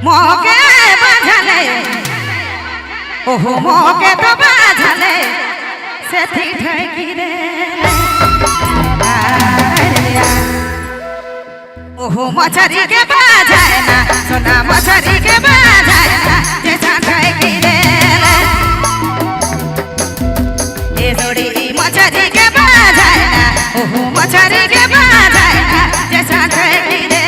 मोके बाझले ओहो मोके तो बाझले से थी ठगी रे ओहो मछरी के बाझाए ना सोना मछरी के बाझाए ना जैसा ठगी रे ए जोड़ी मछरी के बाझाए ना ओहो मछरी के बाझाए ना जैसा ठगी रे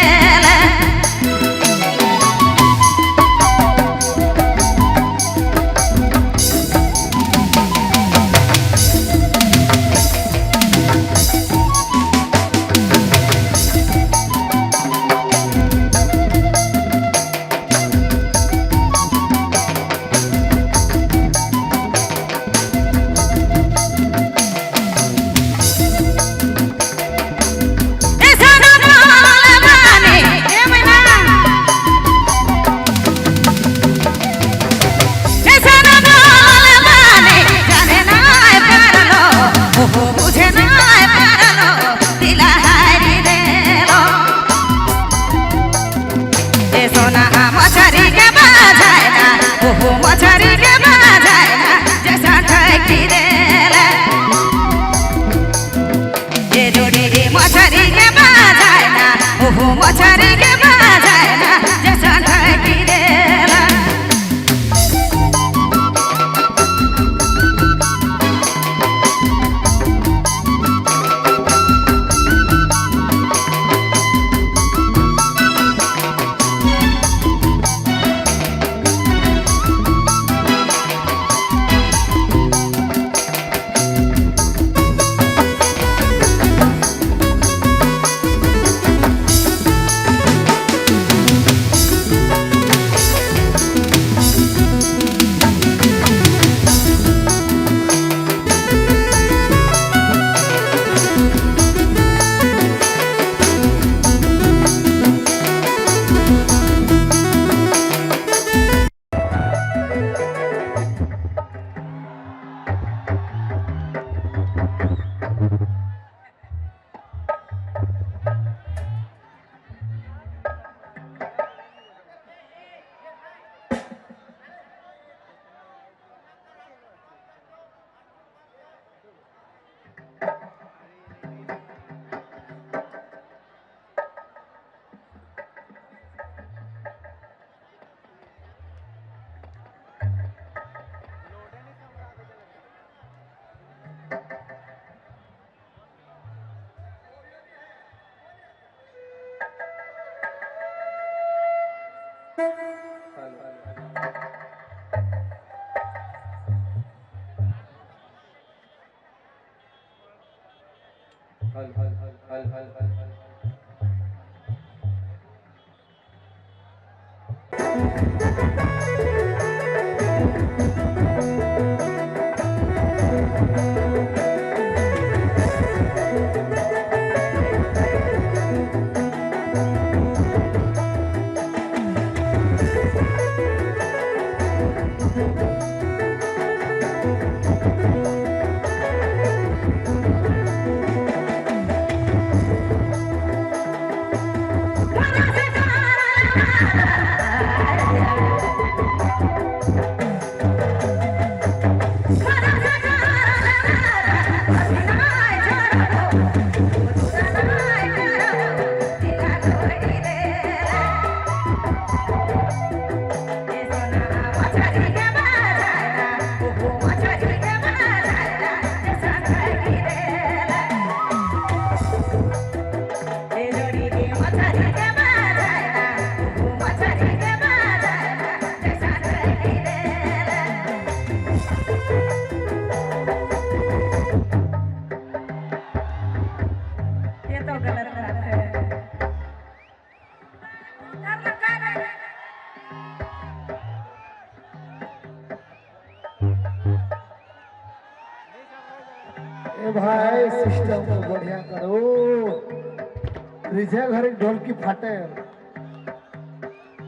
मछरी के बाझाए ना जैसा ठगी रे ये जोड़ी मछरी के बाझाए ना ओहो मछरी के बाझाए ना जैसा ठगी रे भाई सिस्टम को बढ़िया करो रिझा घर ढोल की फाटे